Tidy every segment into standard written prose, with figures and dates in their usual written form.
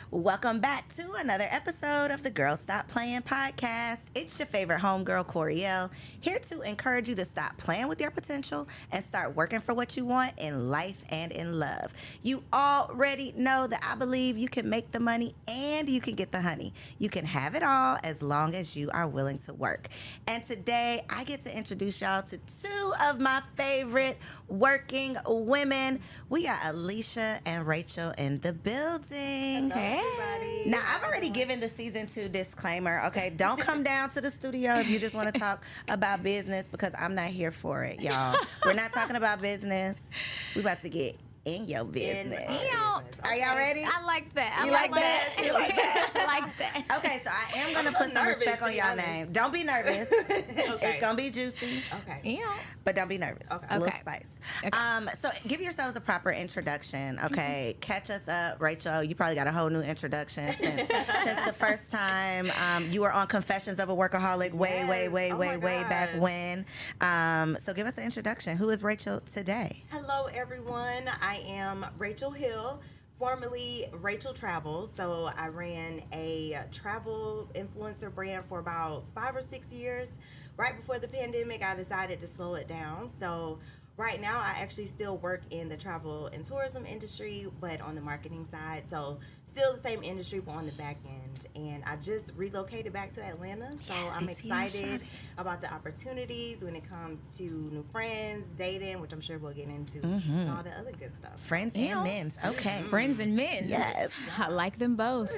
Welcome back to another episode of the Girl Stop Playing podcast. It's your favorite homegirl, Coriel, here to encourage you to stop playing with your potential and start working for what you want in life and in love. You already know that I believe you can make the money and you can get the honey. You can have it all as long as you are willing to work. And today, I get to introduce y'all to two of my favorite working women. We got Alicia and Rachel in the building. Hey, everybody. Now, I've already given the season 2 disclaimer, okay? Don't come down to the studio if you just want to talk about business, because I'm not here for it, y'all. We're not talking about business. We about to get in your business. Are y'all ready? I like that. You like that? You like that? I like that. Okay, so I am going to put some respect on y'all name. Don't be nervous. It's going to be juicy. Okay. Yeah. But don't be nervous. Okay. A little Okay. spice. Okay. So give yourselves a proper introduction, okay? Catch us up. Rachel, you probably got a whole new introduction since the first time you were on Confessions of a Workaholic way back when. So give us an introduction. Who is Rachel today? Hello, everyone. I am Rachel Hill, formerly Rachel Travels. So I ran a travel influencer brand for about 5 or 6 years. Right before the pandemic, I decided to slow it down. So right now, I actually still work in the travel and tourism industry, but on the marketing side. So still the same industry, but on the back end. And I just relocated back to Atlanta. So I'm excited about the opportunities when it comes to new friends, dating, which I'm sure we'll get into, and all the other good stuff. Friends and men's. Okay. Friends and men. Yes. I like them both.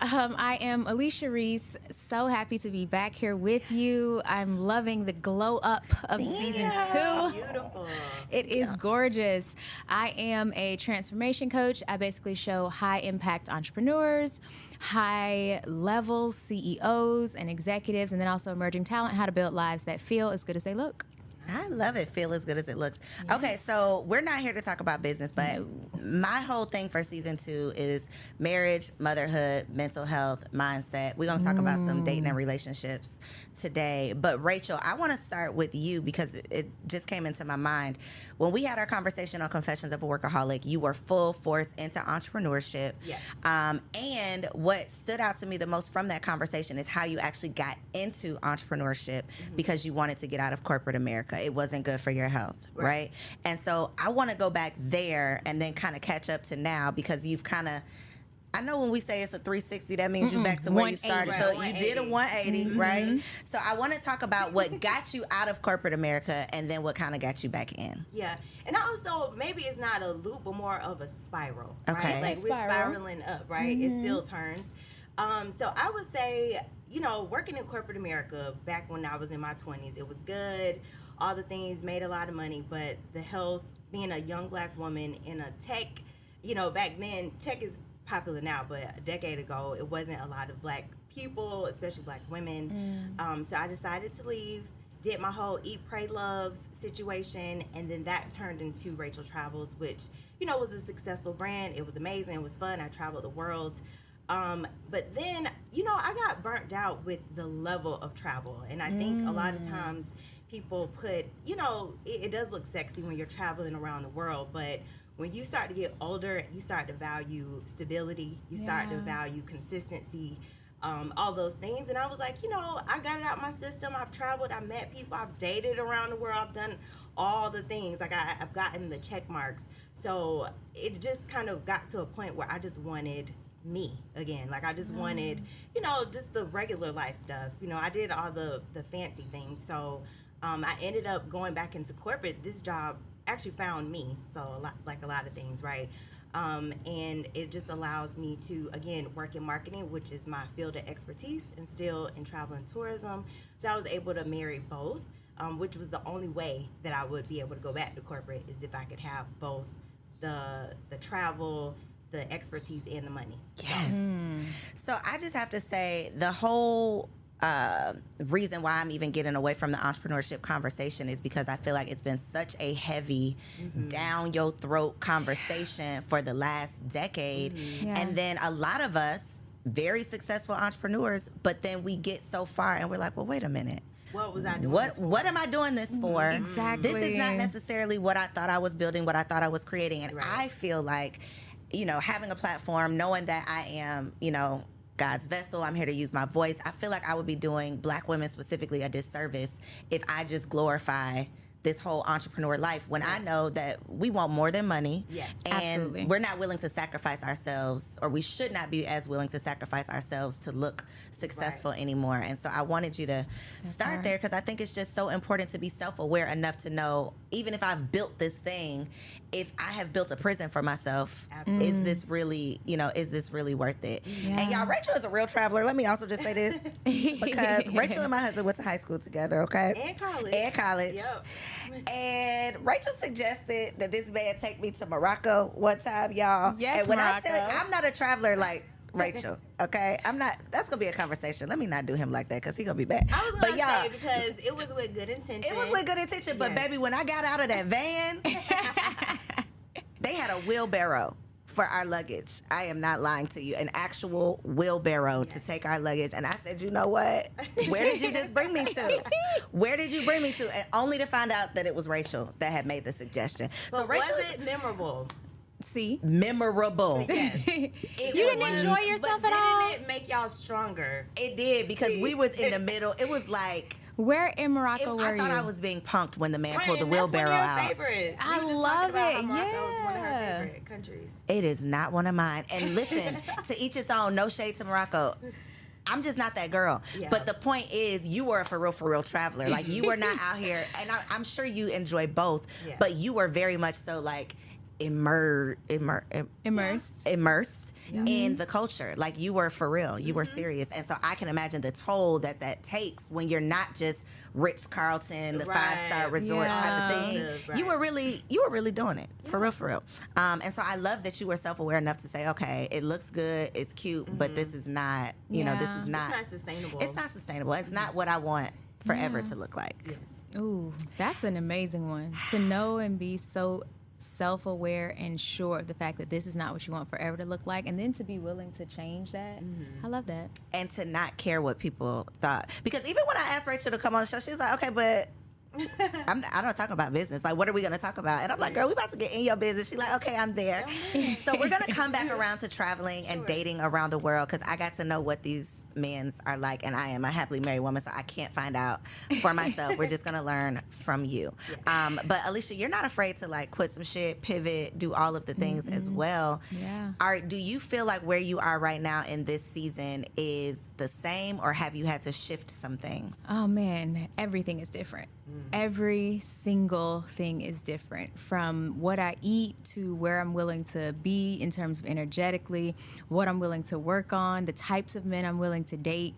I am Alicia Reese. So happy to be back here with you. I'm loving the glow up of season 2. Beautiful. It is gorgeous. I am a transformation coach. I basically show high impact entrepreneurs, high level CEOs and executives, and then also emerging talent how to build lives that feel as good as they look. I love it. Feel as good as it looks. Yes. Okay, so we're not here to talk about business, but my whole thing for season 2 is marriage, motherhood, mental health, mindset. We're going to talk about some dating and relationships today. But Rachel, I want to start with you because it just came into my mind. When we had our conversation on Confessions of a Workaholic, you were full force into entrepreneurship. Yes. And what stood out to me the most from that conversation is how you actually got into entrepreneurship because you wanted to get out of corporate America. It wasn't good for your health, right? And so I want to go back there and then kind of catch up to now, because you've kind of, I know when we say it's a 360, that means you back to where you started. Right, So 180. you did a 180, right? So I want to talk about what got you out of corporate America and then what kind of got you back in. Yeah, and also maybe it's not a loop, but more of a spiral, Okay. right? Like we're spiraling up, right? It still turns. So I would say, working in corporate America back when I was in my 20s, it was good. All the things, made a lot of money, but the health, being a young black woman in a tech, back then, tech is popular now, but a decade ago, it wasn't a lot of black people, especially black women. So I decided to leave, did my whole Eat, Pray, Love situation, and then that turned into Rachel Travels, which, was a successful brand. It was amazing. It was fun. I traveled the world. But then, I got burnt out with the level of travel. And I think a lot of times people put, it does look sexy when you're traveling around the world, but when you start to get older, you start to value stability, you start to value consistency, all those things. And I was like, I got it out my system. I've traveled, I've met people, I've dated around the world, I've done all the things. Like I've gotten the check marks. So it just kind of got to a point where I just wanted me again. Like I just wanted, just the regular life stuff. I did all the fancy things. So I ended up going back into corporate. This job actually found me. So a lot of things, right? And it just allows me to, again, work in marketing, which is my field of expertise, and still in travel and tourism. So I was able to marry both, which was the only way that I would be able to go back to corporate, is if I could have both the travel, the expertise, and the money. Yes. So I just have to say, the whole reason why I'm even getting away from the entrepreneurship conversation is because I feel like it's been such a heavy down your throat conversation for the last decade. And then a lot of us, very successful entrepreneurs, but then we get so far and we're like, well, wait a minute. What was I doing? What am I doing this for? Exactly. This is not necessarily what I thought I was building, what I thought I was creating. And I feel like you know, having a platform, knowing that I am, you know, God's vessel, I'm here to use my voice. I feel like I would be doing Black women specifically a disservice if I just glorify this whole entrepreneur life when I know that we want more than money. Yes, and absolutely. we're not willing to sacrifice ourselves, or we should not be as willing to sacrifice ourselves to look successful anymore. And so I wanted you to start there, because I think it's just so important to be self-aware enough to know, even if I've built this thing, if I have built a prison for myself, is this really, you know, is this really worth it? Yeah. And y'all, Rachel is a real traveler. Let me also just say this, because Rachel and my husband went to high school together, okay? And college. Yep. And Rachel suggested that this man take me to Morocco one time, y'all. Yes, and when I Morocco. tell you, I'm not a traveler like Rachel, okay? I'm not. That's gonna be a conversation. Let me not do him like that, because he gonna be bad. I was gonna say, because it was with good intention. It was with good intention, but baby, when I got out of that van, they had a wheelbarrow for our luggage. I am not lying to you. An actual wheelbarrow to take our luggage. And I said, you know what? Where did you just bring me to? Where did you bring me to? And only to find out that it was Rachel that had made the suggestion. But so Rachel, was it memorable? See? Memorable. Yes. You didn't enjoy yourself but at all? Didn't it make y'all stronger? It did, because we was in the middle. It was like, Where in Morocco were I thought you? I was being punked when the man Right, pulled the and that's wheelbarrow one of out. your favorites. I We were just love talking about it, how Morocco is one of her yeah. favorite countries. It is not one of mine. And listen, to each its own, no shade to Morocco. I'm just not that girl. Yeah. But the point is, you were a for real traveler. Like, you were not out here, and I'm sure you enjoy both, Yeah. but you were very much so like immersed in the culture. Like, you were for real. You were serious. And so I can imagine the toll that takes when you're not just Ritz-Carlton, the 5-star resort type of thing. Right. You were really doing it for real. And so I love that you were self-aware enough to say, okay, it looks good, it's cute, but this is not, you know, this is not. It's not sustainable. It's not sustainable. It's not what I want forever to look like. Yes. Ooh, that's an amazing one. To know and be so self-aware and sure of the fact that this is not what you want forever to look like, and then to be willing to change that. I love that. And to not care what people thought. Because even when I asked Rachel to come on the show, she was like, okay, but I'm not talking about business. Like, what are we going to talk about? And I'm like, girl, we about to get in your business. She's like, okay, I'm there. So we're going to come back around to traveling and dating around the world, because I got to know what these men's are like, and I am a happily married woman, so I can't find out for myself. We're just going to learn from you. But Alicia, you're not afraid to like quit some shit, pivot, do all of the things as well. Yeah. Do you feel like where you are right now in this season is the same, or have you had to shift some things? Oh man, everything is different. Every single thing is different, from what I eat to where I'm willing to be in terms of energetically, what I'm willing to work on, the types of men I'm willing to date.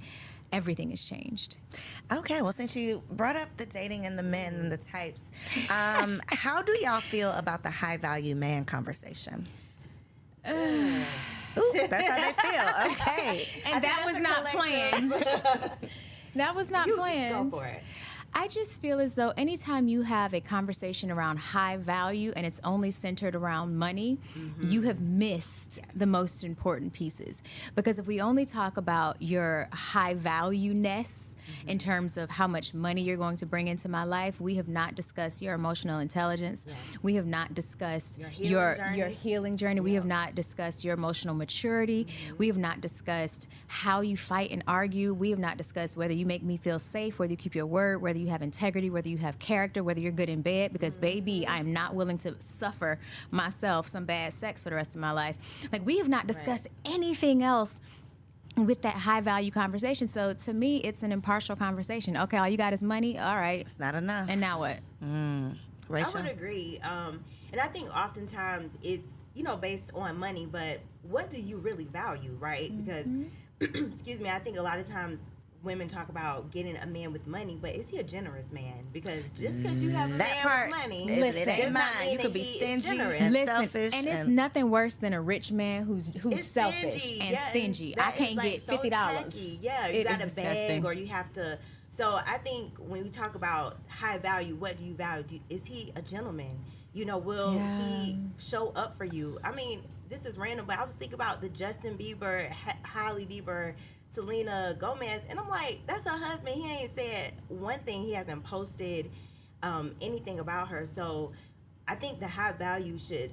Everything has changed. Okay, well, since you brought up the dating and the men and the types, how do y'all feel about the high value man conversation? Ooh, that's how they feel. Okay. And that was not planned. That was not planned. Go for it. I just feel as though anytime you have a conversation around high value and it's only centered around money, you have missed the most important pieces. Because if we only talk about your high value-ness in terms of how much money you're going to bring into my life, we have not discussed your emotional intelligence. We have not discussed your healing journey. We have not discussed your emotional maturity. We have not discussed how you fight and argue. We have not discussed whether you make me feel safe, whether you keep your word, whether you have integrity, whether you have character, whether you're good in bed, because baby, I am not willing to suffer myself some bad sex for the rest of my life. Like, we have not discussed anything else with that high value conversation. So to me, it's an impartial conversation. Okay, all you got is money. All right. It's not enough. And now what? Rachel? I would agree. And I think oftentimes it's, based on money, but what do you really value, right? Because, excuse me, I think a lot of times women talk about getting a man with money, but is he a generous man? Because just because you have a man with money, it ain't does not mine. mean You could that be he is stingy generous. and Listen, selfish. and it's nothing worse than a rich man who's It's selfish stingy. and Yeah, stingy. that I can't is, like, get so $50. tacky. Yeah, you It got is to beg, disgusting. or you have to. So I think when we talk about high value, what do you value? Is he a gentleman? Will he show up for you? I mean, this is random, but I was thinking about the Justin Bieber, Hailey Bieber, Selena Gomez, and I'm like, that's her husband. He ain't said one thing. He hasn't posted anything about her. So I think the high value should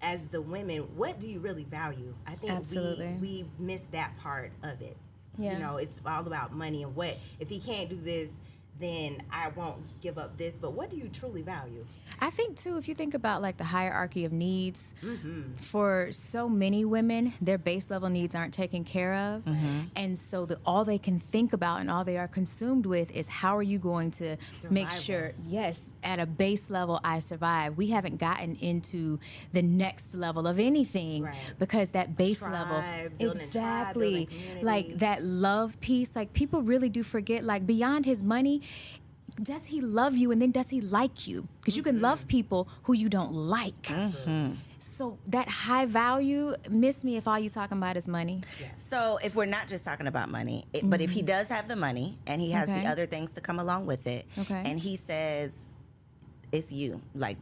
as the women, what do you really value? I think Absolutely. we miss that part of it. Yeah. You know, it's all about money and what, if he can't do this, then I won't give up this. But what do you truly value? I think too, if you think about like the hierarchy of needs, for so many women, their base level needs aren't taken care of. And so all they can think about and all they are consumed with is how are you going to make sure, yes, at a base level, I survive. We haven't gotten into the next level of anything because that base level, exactly, like that love piece, like people really do forget, like beyond his money, does he love you, and then does he like you? Because you can love people who you don't like. So that high value, miss me if all you talking about is money. So if we're not just talking about money, but if he does have the money and he has the other things to come along with it, and he says, it's you, like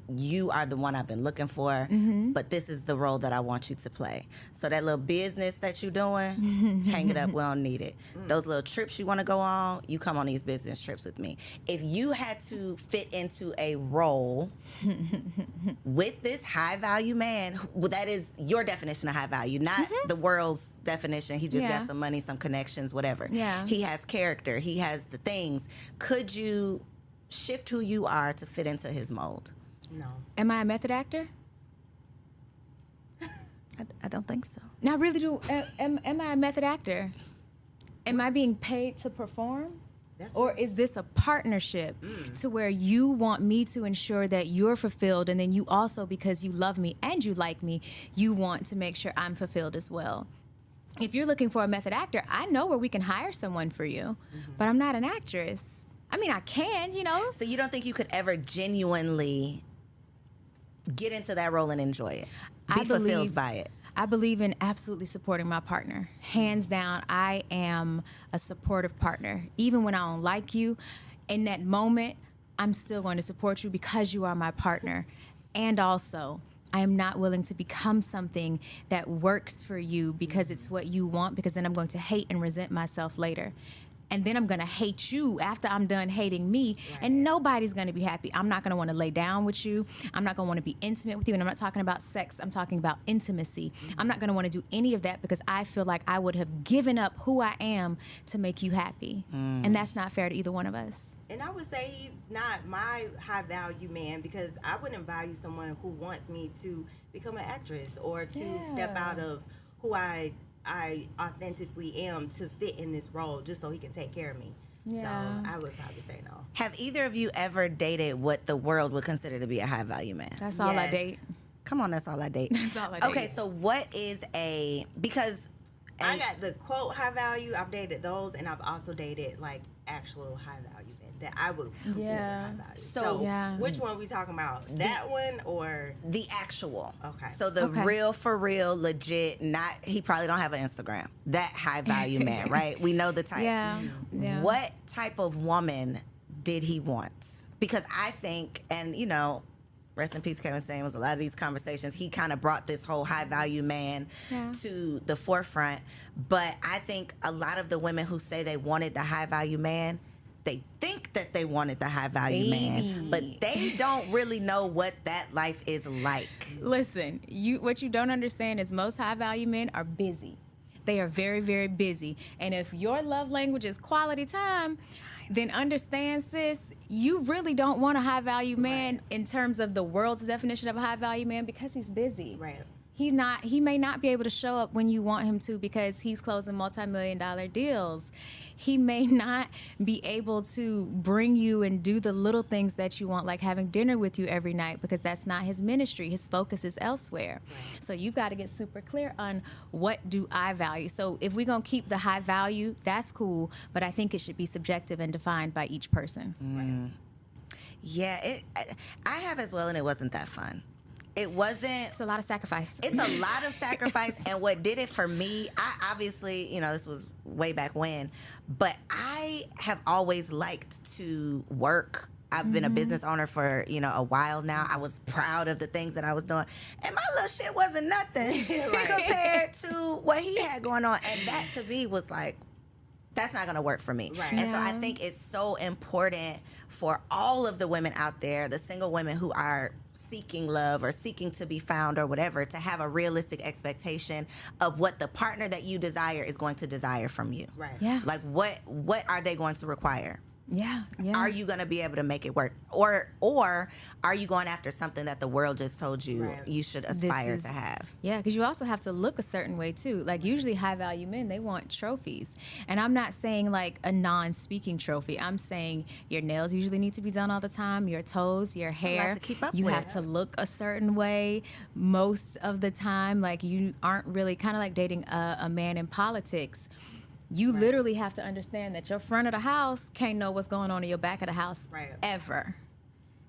you are the one I've been looking for, but this is the role that I want you to play. So that little business that you're doing, hang it up, we don't need it. Those little trips you want to go on, you come on these business trips with me. If you had to fit into a role with this high value man, that is your definition of high value, not the world's definition. He just got some money, some connections, whatever. He has character, he has the things. Could you shift who you are to fit into his mold? No. Am I a method actor? I don't think so. No, I really do. Am I a method actor? Am I being paid to perform? Or is this a partnership to where you want me to ensure that you're fulfilled, and then you also, because you love me and you like me, you want to make sure I'm fulfilled as well? If you're looking for a method actor, I know where we can hire someone for you, but I'm not an actress. I mean, I can, you know. So you don't think you could ever genuinely get into that role and enjoy it? Be fulfilled by it? I believe in absolutely supporting my partner. Hands down, I am a supportive partner. Even when I don't like you, in that moment, I'm still going to support you because you are my partner. And also, I am not willing to become something that works for you because it's what you want, because then I'm going to hate and resent myself later. And then I'm going to hate you after I'm done hating me, and nobody's going to be happy. I'm not going to want to lay down with you. I'm not going to want to be intimate with you. And I'm not talking about sex. I'm talking about intimacy. I'm not going to want to do any of that because I feel like I would have given up who I am to make you happy. And that's not fair to either one of us. And I would say he's not my high value man, because I wouldn't value someone who wants me to become an actress or to step out of who I authentically am to fit in this role just so he can take care of me. So I would probably say no. Have either of you ever dated what the world would consider to be a high value man? That's all I date. Come on, that's all I date. That's all I date. Okay, so what is because I got the quote high value. I've dated those, and I've also dated like actual high value men that I would consider high value. So which one are we talking about? That one or the actual? Okay. So the real, for real, legit, not, he probably don't have an Instagram. That high value man, right? We know the type. Yeah. What type of woman did he want? Because I think, and you know, rest in peace, Kevin Samuels, a lot of these conversations, he kind of brought this whole high value man to the forefront. But I think a lot of the women who say they wanted the high value man, they think that they wanted the high value man, but they don't really know what that life is like. Listen, what you don't understand is most high value men are busy. They are very, very busy. And if your love language is quality time, then understand, sis, you really don't want a high value man in terms of the world's definition of a high value man, because he's busy. Right. He may not be able to show up when you want him to because he's closing multi-million-dollar deals. He may not be able to bring you and do the little things that you want, like having dinner with you every night, because that's not his ministry. His focus is elsewhere. Right. So you've got to get super clear on what do I value. So if we're going to keep the high value, that's cool, but I think it should be subjective and defined by each person. Right. Yeah, I have as well, and it wasn't that fun. It wasn't. It's a lot of sacrifice. It's a lot of sacrifice. And what did it for me, I obviously, you know, this was way back when, but I have always liked to work. I've been a business owner for, you know, a while now. I was proud of the things that I was doing. And my little shit wasn't nothing compared to what he had going on. And that to me was like, that's not going to work for me. Right. And so I think it's so important for all of the women out there, the single women who are seeking love or seeking to be found or whatever, to have a realistic expectation of what the partner that you desire is going to desire from you. Right. Yeah. Like what are they going to require? Yeah. Are you going to be able to make it work, or are you going after something that the world just told you you should aspire to have? Yeah, because you also have to look a certain way too. Like usually high value men, they want trophies, and I'm not saying like a non-speaking trophy. I'm saying your nails usually need to be done all the time, your toes, your hair. To keep up you with. have to look a certain way most of the time. Like you aren't really, kind of like dating a man in politics. You literally have to understand that your front of the house can't know what's going on in your back of the house ever.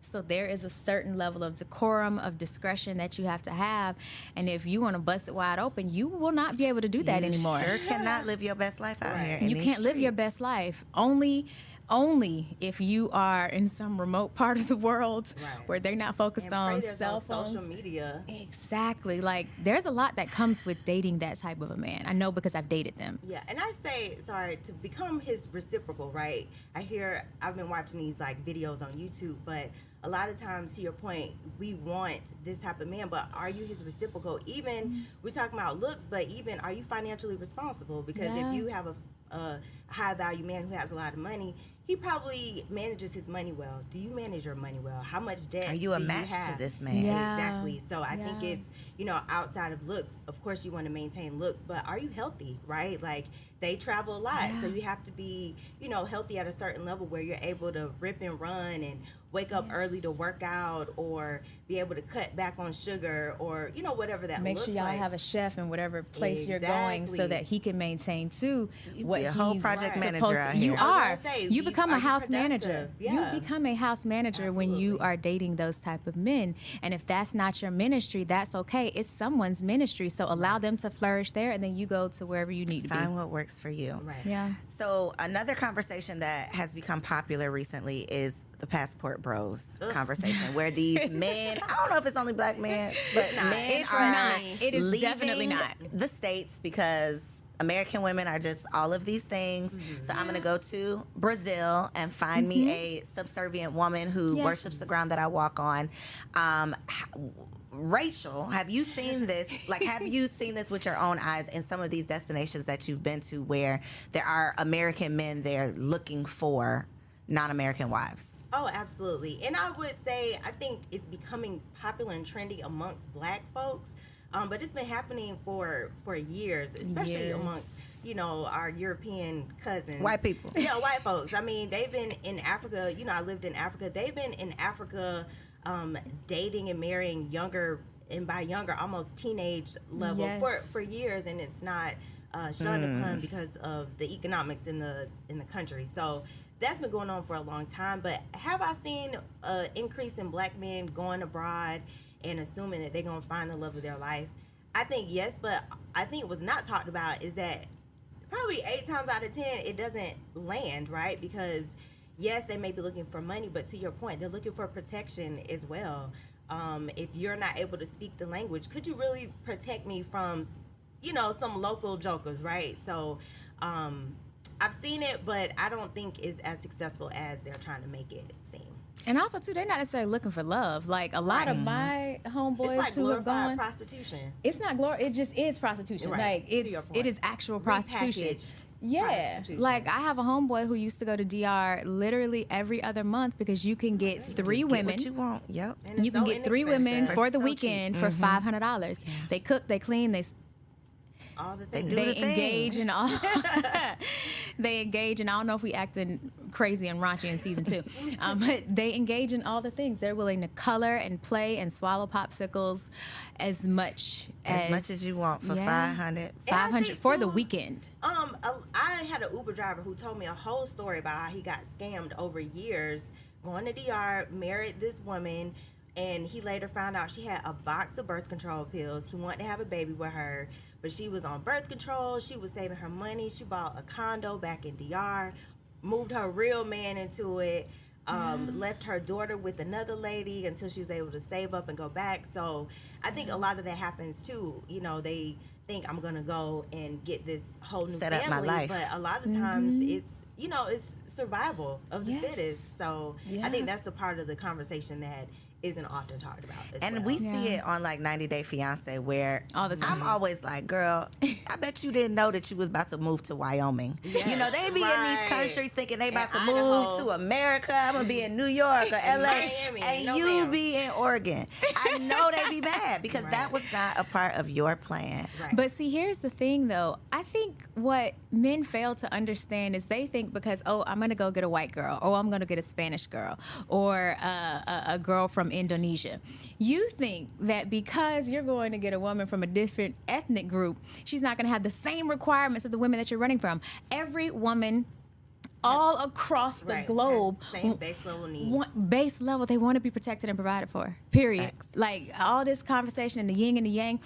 So there is a certain level of decorum, of discretion that you have to have. And if you want to bust it wide open, you will not be able to do that anymore. You sure cannot live your best life out here. You can't live your best life. Only if you are in some remote part of the world where they're not focused on cell phones. Social media. Exactly. Like, there's a lot that comes with dating that type of a man. I know because I've dated them. Yeah, and I say, to become his reciprocal, right? I've been watching these like videos on YouTube, but a lot of times, to your point, we want this type of man, but are you his reciprocal? Even, we're talking about looks, but even, are you financially responsible? Because if you have a high value man who has a lot of money, he probably manages his money well. Do you manage your money well? How much debt are you a do match you have? to this man? Yeah. Exactly. So I think it's, outside of looks, of course you want to maintain looks, but are you healthy, right? Like, they travel a lot, so you have to be, healthy at a certain level where you're able to rip and run and wake up early to work out, or be able to cut back on sugar, or whatever that Make looks sure y'all like. have a chef in whatever place you're going, so that he can maintain too what be a he's whole project manager out You here. are. Say, You become a house productive? manager. Yeah. You become a house manager when you are dating those type of men. And if that's not your ministry, that's okay. It's someone's ministry, so allow them to flourish there, and then you go to wherever you need to be. Find what works for you. Right. Yeah. So another conversation that has become popular recently is the passport bros conversation, where these men, I don't know if it's only black men, but men It's are not. It is leaving definitely not. the States because American women are just all of these things. So I'm going to go to Brazil and find me a subservient woman who worships the ground that I walk on. Rachel, have you seen this? Like, have you seen this with your own eyes in some of these destinations that you've been to, where there are American men there looking for non-American wives? Oh, absolutely. And I would say, I think it's becoming popular and trendy amongst black folks, but it's been happening for years, especially amongst our European cousins. White people. Yeah, white folks. I mean, they've been in Africa. I lived in Africa. They've been in Africa dating and marrying younger, and by younger, almost teenage level for years, and it's not shunned upon because of the economics in the country. So that's been going on for a long time. But have I seen an increase in black men going abroad and assuming that they're going to find the love of their life? I think yes, but I think what's not talked about is that probably 8 times out of 10 it doesn't land, right? Because yes, they may be looking for money, but to your point, they're looking for protection as well. If you're not able to speak the language, could you really protect me from, some local jokers, right? So I've seen it, but I don't think it's as successful as they're trying to make it seem. And also, too, they're not necessarily looking for love. Like, a lot of my homeboys it's like who have glorified gone, prostitution. it's not it just is prostitution. Right. Like, To your point. it is actual prostitution. Repackaged Yeah. prostitution. Like, I have a homeboy who used to go to DR literally every other month because you can get 3 Get women. what you want. Yep. And it's You can so get 3 women inexpensive. for the So weekend cheap. for $500. They cook, they clean, all the things. do they the things. engage in all. They engage, and I don't know if we acting crazy and raunchy in season 2, but they engage in all the things. They're willing to color and play and swallow popsicles as much as you want for 500. 500 for the too, weekend. I had an Uber driver who told me a whole story about how he got scammed over years, going to DR, married this woman, and he later found out she had a box of birth control pills. He wanted to have a baby with her, but she was on birth control. She was saving her money. She bought a condo back in DR, moved her real man into it, left her daughter with another lady until she was able to save up and go back. So I think a lot of that happens too. They think I'm gonna go and get this whole new Set family, up my life. but a lot of times it's it's survival of the fittest. So I think that's a part of the conversation that isn't often talked about as And well. we see it on like 90 Day Fiance where All the time. I'm always like, girl, I bet you didn't know that you was about to move to Wyoming. Yes, You know, they be in right. these countries thinking they about to And move Idaho. to America. I'm going to be in New York or LA. Miami. And No, you ma'am. be in Oregon. I know they be mad because Right. that was not a part of your plan. Right. But see, here's the thing, though. I think what men fail to understand is they think because, oh, I'm going to go get a white girl, or I'm going to get a Spanish girl, or a girl from Indonesia. You think that because you're going to get a woman from a different ethnic group, she's not going to have the same requirements of the women that you're running from. Every woman all across the Right. globe, Has same base level needs. base level, they want to be protected and provided for. Period. Facts. Like all this conversation and the yin and the yang,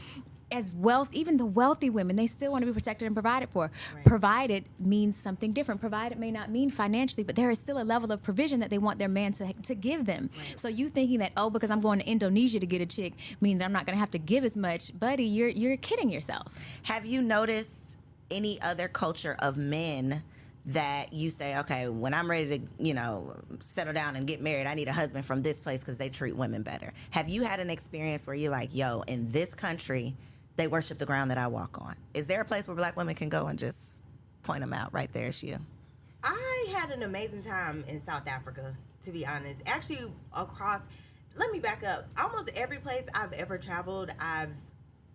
as wealth, even the wealthy women, they still want to be protected and provided for. Right. Provided means something different. Provided may not mean financially, but there is still a level of provision that they want their man to give them. Right. So you thinking that, oh, because I'm going to Indonesia to get a chick, means that I'm not going to have to give as much, buddy, you're kidding yourself. Have you noticed any other culture of men that you say, okay, when I'm ready to, you know, settle down and get married, I need a husband from this place because they treat women better? Have you had an experience where you're like, yo, in this country, they worship the ground that I walk on? Is there a place where black women can go and just point them out right there? It's you. I had an amazing time in South Africa, to be honest. Actually, across, let me back up. Almost every place I've ever traveled, I've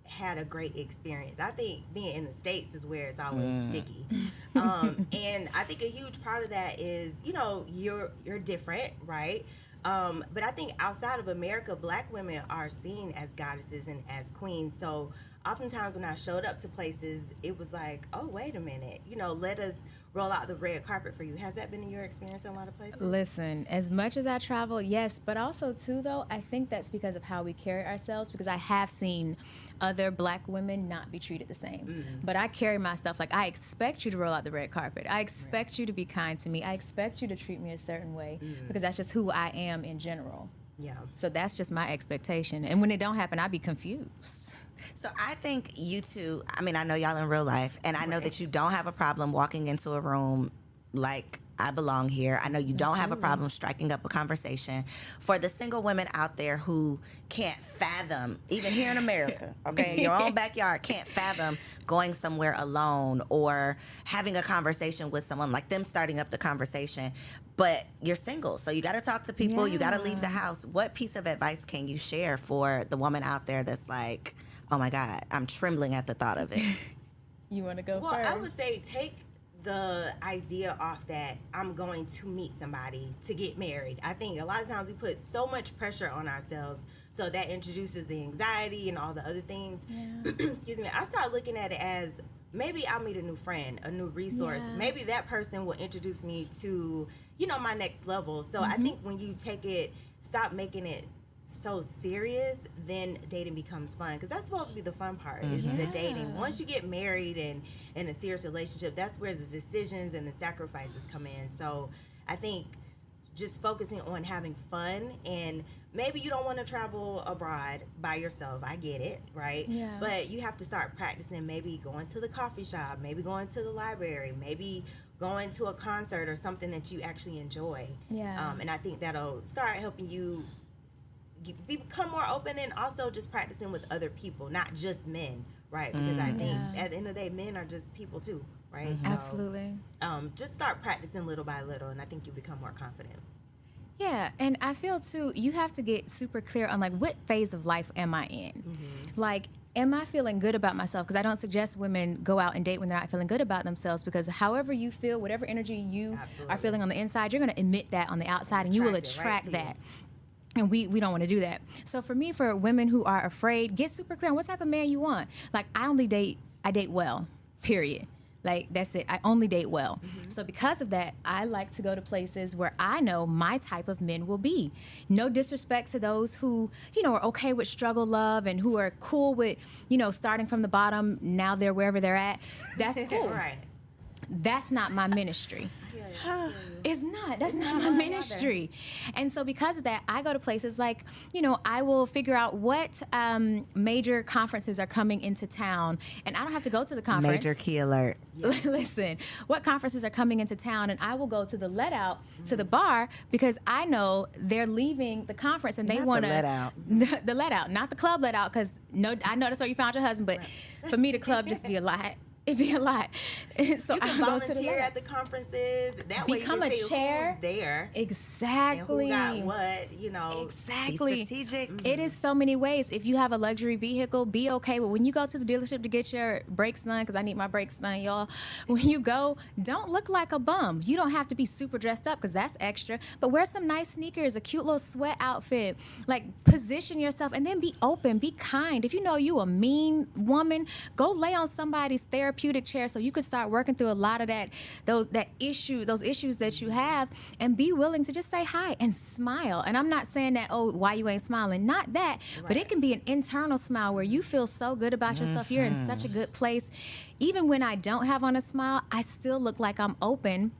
had a great experience. I think being in the States is where it's always sticky. And I think a huge part of that is, you know, you're different, right? But I think outside of America, black women are seen as goddesses and as queens. So oftentimes when I showed up to places, it was like, oh, wait a minute, you know, let us roll out the red carpet for you. Has that been your experience in a lot of places? Listen, as much as I travel, yes, but also too, though, I think that's because of how we carry ourselves, because I have seen other black women not be treated the same. But I carry myself like I expect you to roll out the red carpet. I expect you to be kind to me. I expect you to treat me a certain way because that's just who I am in general. Yeah. So that's just my expectation. And when it don't happen, I be confused. So I think you two, I mean, I know y'all in real life, and I know that you don't have a problem walking into a room like I belong here. I know you don't have a problem striking up a conversation. For the single women out there who can't fathom, even here in America, okay, in your own backyard, can't fathom going somewhere alone or having a conversation with someone, like them starting up the conversation, but you're single, so you got to talk to people, you got to leave the house. What piece of advice can you share for the woman out there that's like, oh my God, I'm trembling at the thought of it? You want to go Well, first? I would say take the idea off that I'm going to meet somebody to get married. I think a lot of times we put so much pressure on ourselves, so that introduces the anxiety and all the other things. Excuse me. I start looking at it as maybe I'll meet a new friend, a new resource. Yeah. Maybe that person will introduce me to, you know, my next level. So I think when you take it, stop making it so serious, then dating becomes fun, because that's supposed to be the fun part, is the dating. Once you get married and in a serious relationship, that's where the decisions and the sacrifices come in. So I think just focusing on having fun, and maybe you don't want to travel abroad by yourself, I get it, right? Yeah. But you have to start practicing, maybe going to the coffee shop, maybe going to the library, maybe going to a concert or something that you actually enjoy. Yeah. And I think that'll start helping you become more open, and also just practicing with other people, not just men, right? Because I think at the end of the day, men are just people too, right? So, Absolutely. just start practicing little by little, and I think you become more confident. Yeah, and I feel too, you have to get super clear on like what phase of life am I in? Like, am I feeling good about myself? Because I don't suggest women go out and date when they're not feeling good about themselves, because however you feel, whatever energy you are feeling on the inside, you're going to emit that on the outside, and you will attract that. And we don't want to do that. So for me, for women who are afraid, get super clear on what type of man you want. Like, I date well, period. Like, that's it. I only date well. So because of that, I like to go to places where I know my type of men will be. No disrespect to those who, you know, are okay with struggle love and who are cool with, you know, starting from the bottom, now they're wherever they're at. That's cool. Right. That's not my ministry. It's not. That's not my ministry. And so because of that, I go to places like, I will figure out what major conferences are coming into town. And I don't have to go to the conference. Major key alert. Listen, what conferences are coming into town, and I will go to the let out, to the bar, because I know they're leaving the conference and they want to. Let out. The let out, not the club let out, because I know that's where you found your husband, but for me, the club just be a lot. It'd be a lot. So you can volunteer at the conferences. That way become you can a see chair. who's there. Exactly. And who got what, Exactly. Be strategic. It is so many ways. If you have a luxury vehicle, be okay. But when you go to the dealership to get your brakes done, because I need my brakes done, y'all. When you go, don't look like a bum. You don't have to be super dressed up, because that's extra. But wear some nice sneakers, a cute little sweat outfit. Like, position yourself, and then be open, be kind. If you know you a mean woman, go lay on somebody's therapeutic chair so you can start working through a lot of those issues that you have, and be willing to just say hi and smile. And I'm not saying that, oh, why you ain't smiling? Not that, but it can be an internal smile where you feel so good about yourself. You're in such a good place. Even when I don't have on a smile, I still look like I'm open,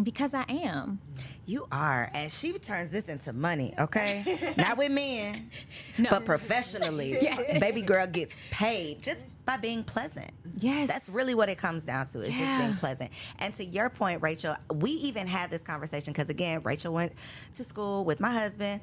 because I am. You are, and she turns this into money, okay? Not with men, No. but professionally. Yes. Baby girl gets paid just by being pleasant. Yes. That's really what it comes down to. It's just being pleasant. And to your point, Rachel, we even had this conversation because, again, Rachel went to school with my husband.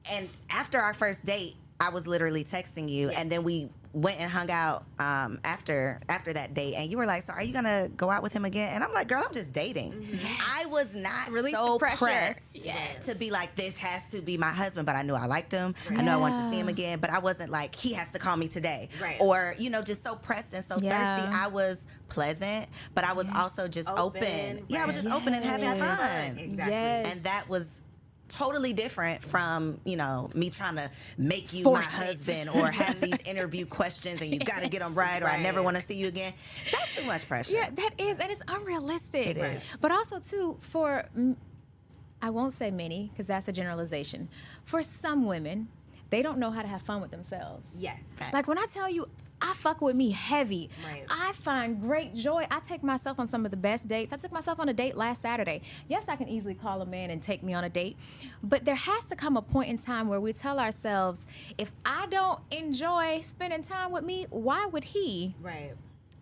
And after our first date, I was literally texting you, and then we went and hung out after that date, and you were like, so are you gonna go out with him again? And I'm like, girl, I'm just dating. Yes. I was not Release so the pressure. pressed to be like, this has to be my husband, but I knew I liked him. I knew I wanted to see him again, but I wasn't like, he has to call me today. Or, just so pressed and so thirsty. I was pleasant, but I was also just open. Yeah, I was just open and having fun. Exactly. Yes. And that was totally different from, me trying to make you Force my it. husband or have these interview questions and you got to get them right, or I never want to see you again. That's too much pressure. Yeah, that is unrealistic. It is. But also, too, I won't say many, because that's a generalization. For some women, they don't know how to have fun with themselves. Yes. Facts. Like, when I tell you, I fuck with me heavy. Right. I find great joy. I take myself on some of the best dates. I took myself on a date last Saturday. Yes, I can easily call a man and take me on a date, but there has to come a point in time where we tell ourselves, if I don't enjoy spending time with me, why would he? Right.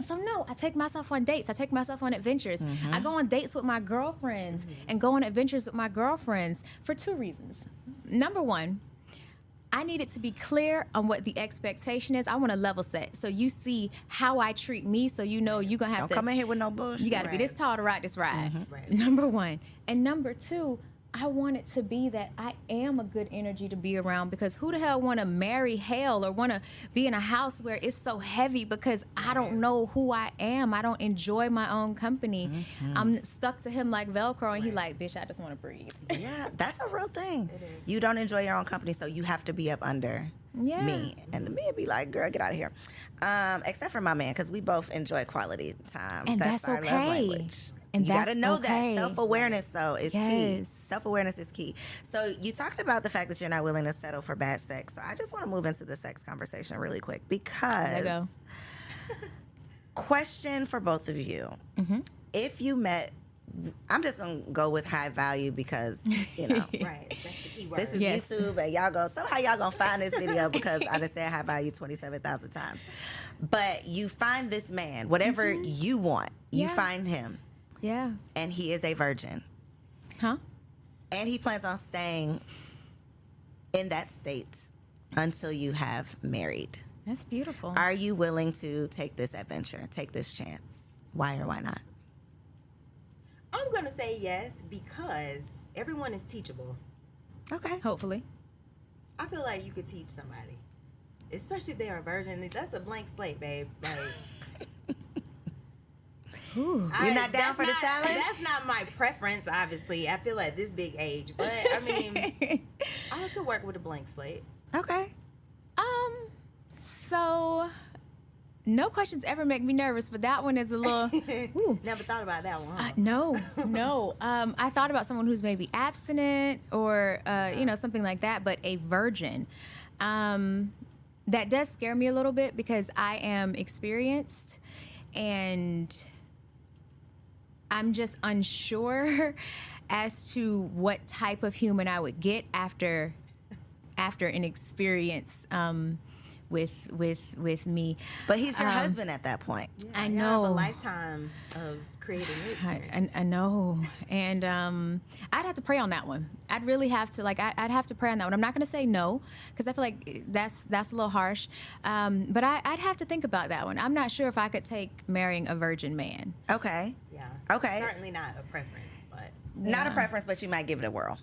So no, I take myself on dates. I take myself on adventures. I go on dates with my girlfriends and go on adventures with my girlfriends for two reasons. Number one, I need it to be clear on what the expectation is. I want to level set. So you see how I treat me, so you know you're going to have Don't come in here with no bullshit. you got to be this tall to ride this ride. Right. Number one. And number two, I want it to be that I am a good energy to be around, because who the hell want to marry hell or want to be in a house where it's so heavy because I don't know who I am. I don't enjoy my own company. I'm stuck to him like Velcro, and he like, bitch, I just want to breathe. Yeah, that's a real thing. It is. You don't enjoy your own company, so you have to be up under Yeah. me. And the man be like, girl, get out of here. Except for my man, because we both enjoy quality time. And that's our love okay. language. And you got to that's know okay. that. Self-awareness, though, is key. Yes. Self-awareness is key. So you talked about the fact that you're not willing to settle for bad sex. So I just want to move into the sex conversation really quick, because go. question for both of you. If you met, I'm just going to go with high value because, Right. That's the key word. this is Yes. YouTube, and y'all go, somehow y'all gonna find this video because I done said high value 27,000 times. But you find this man, whatever you want, you Yeah. find him, Yeah. and he is a virgin, Huh? and he plans on staying in that state until you have married. That's beautiful. Are you willing to take this adventure, take this chance? Why or why not? I'm going to say yes, because everyone is teachable. Okay. Hopefully. I feel like you could teach somebody, especially if they're a virgin. That's a blank slate, babe. Like, Ooh. You're not down for the challenge? That's not my preference, obviously. I feel at this big age, but I mean, I could work with a blank slate. Okay. So no questions ever make me nervous, but that one is a little. Ooh. Never thought about that one. Huh? No. I thought about someone who's maybe abstinent or, something like that, but a virgin. That does scare me a little bit because I am experienced, and I'm just unsure as to what type of human I would get after an experience with me. But he's your husband at that point. Yeah, I you know. have a lifetime of creating new experiences. I know, and I'd have to pray on that one. I'd really have to I'd have to pray on that one. I'm not going to say no because I feel like that's a little harsh, but I'd have to think about that one. I'm not sure if I could take marrying a virgin man. Okay. Yeah. Okay. Certainly not a preference, but Not a preference, but you might give it a whirl.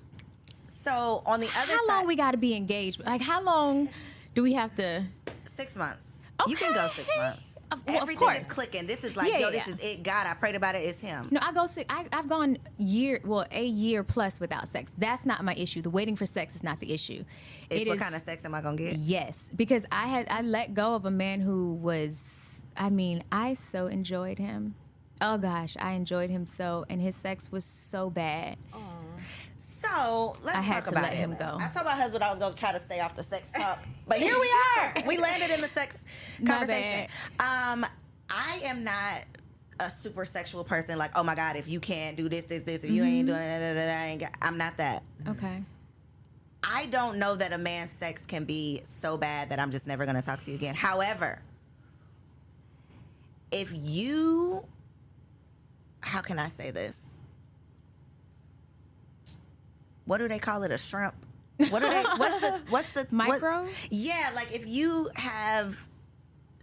So on the other How side, long we got to be engaged? Like how long do we have to? 6 months. You can go 6 months. Of Everything course. is clicking. This is like, Yeah, yo, yeah. this is it. God, I prayed about it. It's him. No, I've gone a year plus without sex. That's not my issue. The waiting for sex is not the issue. It's what kind of sex am I gonna get? Yes, because I let go of a man who was, I so enjoyed him. Oh gosh, I enjoyed him so, and his sex was so bad. So let's I had talk to about let it. him go. I told my husband I was gonna try to stay off the sex talk, but here we are. We landed in the sex My conversation. I am not a super sexual person. Like, oh my God, if you can't do this, if you ain't doing it, I'm not that. Okay. I don't know that a man's sex can be so bad that I'm just never gonna talk to you again. However, if you, how can I say this? What do they call it? A shrimp? What do they? What's the Micro? Yeah, like if you have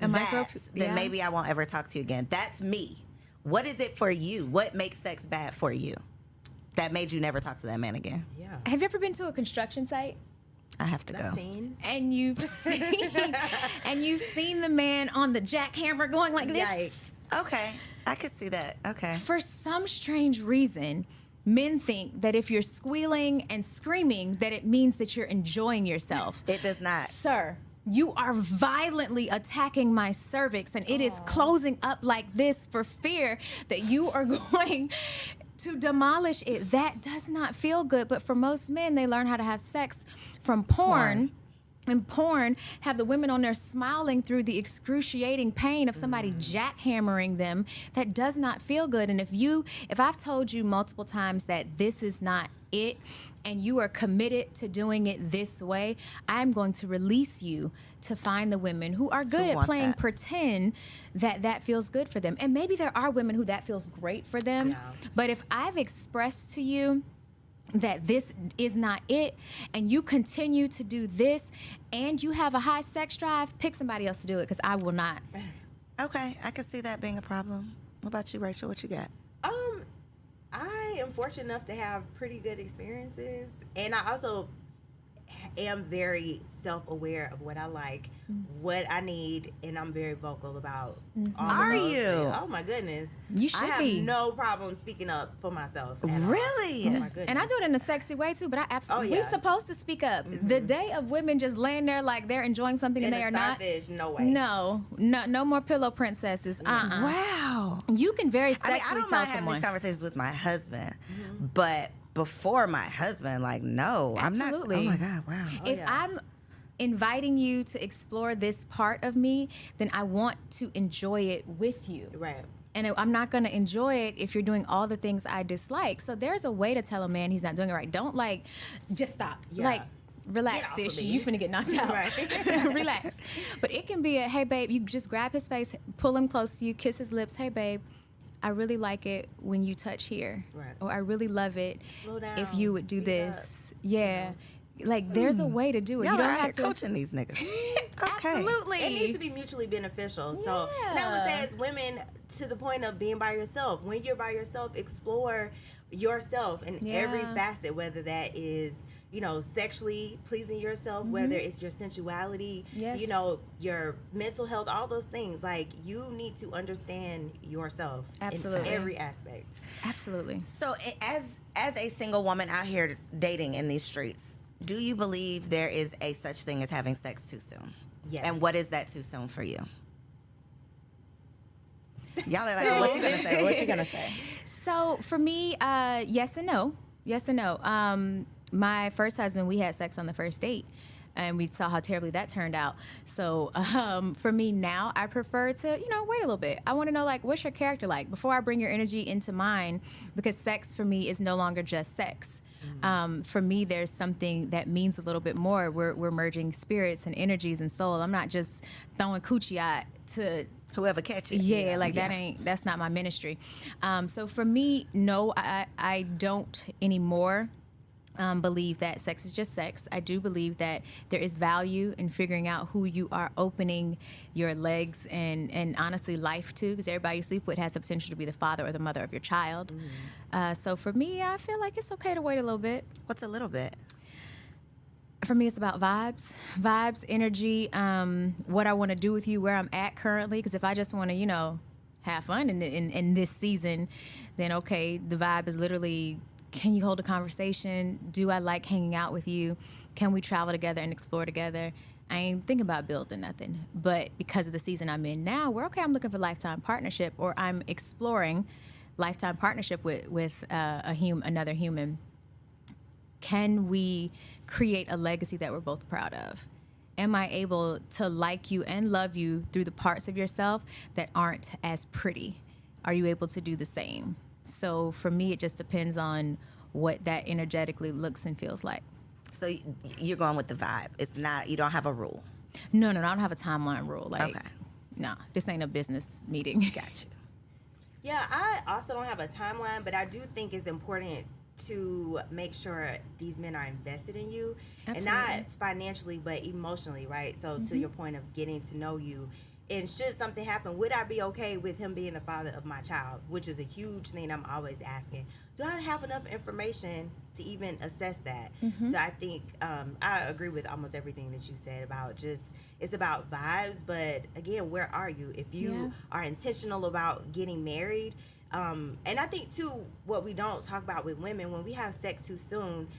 A micro, then yeah. maybe I won't ever talk to you again. That's me. What is it for you? What makes sex bad for you? That made you never talk to that man again. yeah. Have you ever been to a construction site? I have to go. I've seen. And you've seen the man on the jackhammer going like this. Yikes. Okay, I could see that. Okay. For some strange reason, men think that if you're squealing and screaming, that it means that you're enjoying yourself. It does not. Sir, you are violently attacking my cervix, and it is closing up like this for fear that you are going to demolish it. That does not feel good. But for most men, they learn how to have sex from porn. And porn have the women on there smiling through the excruciating pain of somebody jackhammering them. That does not feel good. And if I've told you multiple times that this is not it, and you are committed to doing it this way, I'm going to release you to find the women who are good at playing pretend that feels good for them. And maybe there are women who that feels great for them. Yeah. But if I've expressed to you that this is not it, and you continue to do this, and you have a high sex drive, pick somebody else to do it, because I will not. Okay, I can see that being a problem. What about you, Rachel? What you got? I am fortunate enough to have pretty good experiences, and I also am very self-aware of what I like, what I need, and I'm very vocal about all of Are those you? things. Oh my goodness. You should I have be. no problem speaking up for myself. at all. Really? Oh my goodness. And I do it in a sexy way too, but I absolutely, yeah. we're supposed to speak up. The day of women just laying there like they're enjoying something and And they a are not. starfish, no way. No more pillow princesses. Wow. You can very I sexually mean, I don't tell mind having someone. these conversations with my husband, but before my husband, like, no, Absolutely. I'm not. Oh my God, wow. If yeah. I'm inviting you to explore this part of me, then I want to enjoy it with you. Right. And I'm not going to enjoy it if you're doing all the things I dislike. So there's a way to tell a man he's not doing it right. Don't just stop. Yeah. Relax, Get off sis. of me. You finna get knocked out. Right. Relax. But it can be a, hey, babe, you just grab his face, pull him close to you, kiss his lips. Hey, babe, I really like it when you touch here. Right. Or I really love it Slow down. if you would do Speed this. Yeah. Like, there's a way to do it. Y'all You don't are have out to. coaching these niggas. Okay. Absolutely. It needs to be mutually beneficial. So, and I would say as women, to the point of being by yourself, when you're by yourself, explore yourself in every Yeah. facet, whether that is, sexually pleasing yourself, whether it's your sensuality, Yes. your mental health, all those things. Like, you need to understand yourself Absolutely. in every aspect. Absolutely. So, as a single woman out here dating in these streets, do you believe there is a such thing as having sex too soon? Yes. And what is that too soon for you? Y'all are like, what you gonna say? What you gonna say? So for me, yes and no. Yes and no. My first husband, we had sex on the first date. and we saw how terribly that turned out. So for me now, I prefer to, wait a little bit. I want to know, like, what's your character like before I bring your energy into mine, because sex for me is no longer just sex. For me, there's something that means a little bit more. We're merging spirits and energies and soul. I'm not just throwing coochie out to whoever catches it. Yeah, that's not my ministry. So for me, no, I don't anymore believe that sex is just sex. I do believe that there is value in figuring out who you are opening your legs and honestly life to, because everybody you sleep with has the potential to be the father or the mother of your child. So for me, I feel like it's okay to wait a little bit. What's a little bit? For me, it's about vibes, energy, what I want to do with you, where I'm at currently. Because if I just want to, have fun in this season, then okay, the vibe is literally, can you hold a conversation? Do I like hanging out with you? Can we travel together and explore together? I ain't thinking about building nothing. But because of the season I'm in now, I'm looking for lifetime partnership, or I'm exploring lifetime partnership with another human. Can we create a legacy that we're both proud of? Am I able to like you and love you through the parts of yourself that aren't as pretty? Are you able to do the same? So for me, it just depends on what that energetically looks and feels like. So you're going with the vibe. It's not, you don't have a rule. No, I don't have a timeline rule. Like, okay. No, this ain't a business meeting. Gotcha. Yeah, I also don't have a timeline, but I do think it's important to make sure these men are invested in you. Absolutely. And not financially, but emotionally, right? So to your point of getting to know you, and should something happen, would I be okay with him being the father of my child? Which is a huge thing I'm always asking. Do I have enough information to even assess that? So I think I agree with almost everything that you said about just, it's about vibes, but again, where are you? If you are intentional about getting married, and I think too, what we don't talk about with women, when we have sex too soon,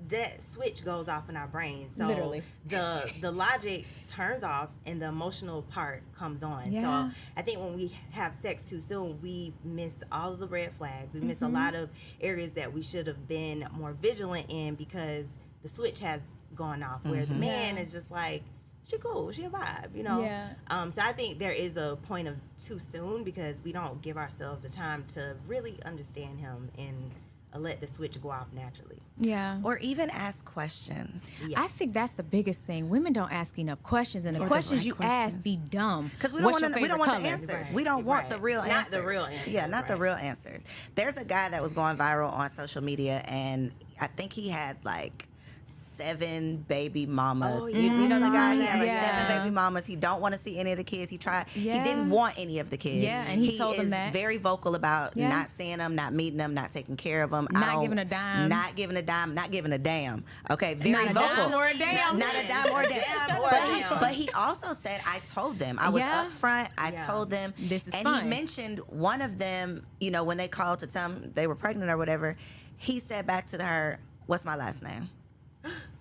that switch goes off in our brains. So literally, the logic turns off and the emotional part comes on. Yeah. So I think when we have sex too soon, we miss all of the red flags. We miss a lot of areas that we should have been more vigilant in, because the switch has gone off, where the man is just like, she cool, she a vibe, Yeah. So I think there is a point of too soon, because we don't give ourselves the time to really understand him and let the switch go off naturally. Yeah. Or even ask questions. Yes. I think that's the biggest thing. Women don't ask enough questions, and the Or the questions right you questions. ask be dumb. Because we What's don't your want the favorite answers. color? We don't want the Right. real Not answers. the real answers, Yeah, not the right. real answers. There's a guy that was going viral on social media, and I think he had like 7 baby mamas. Oh, You know the guy? He had like Yeah. 7 baby mamas. He don't want to see any of the kids. He tried. He Yeah. didn't want any of the kids. Yeah, and he told them is that. very vocal about Yeah. not seeing them, not meeting them, not taking care of them. Not giving a dime. Not giving a dime. Not giving a damn. Okay, very Not a vocal. dime or a damn. Not a dime or a damn. Damn or a damn. But he also said, I told them. I was Yeah. upfront. I Yeah. told them. This is and fine. he mentioned one of them, when they called to tell him they were pregnant or whatever, he said back to her, "What's my last name?"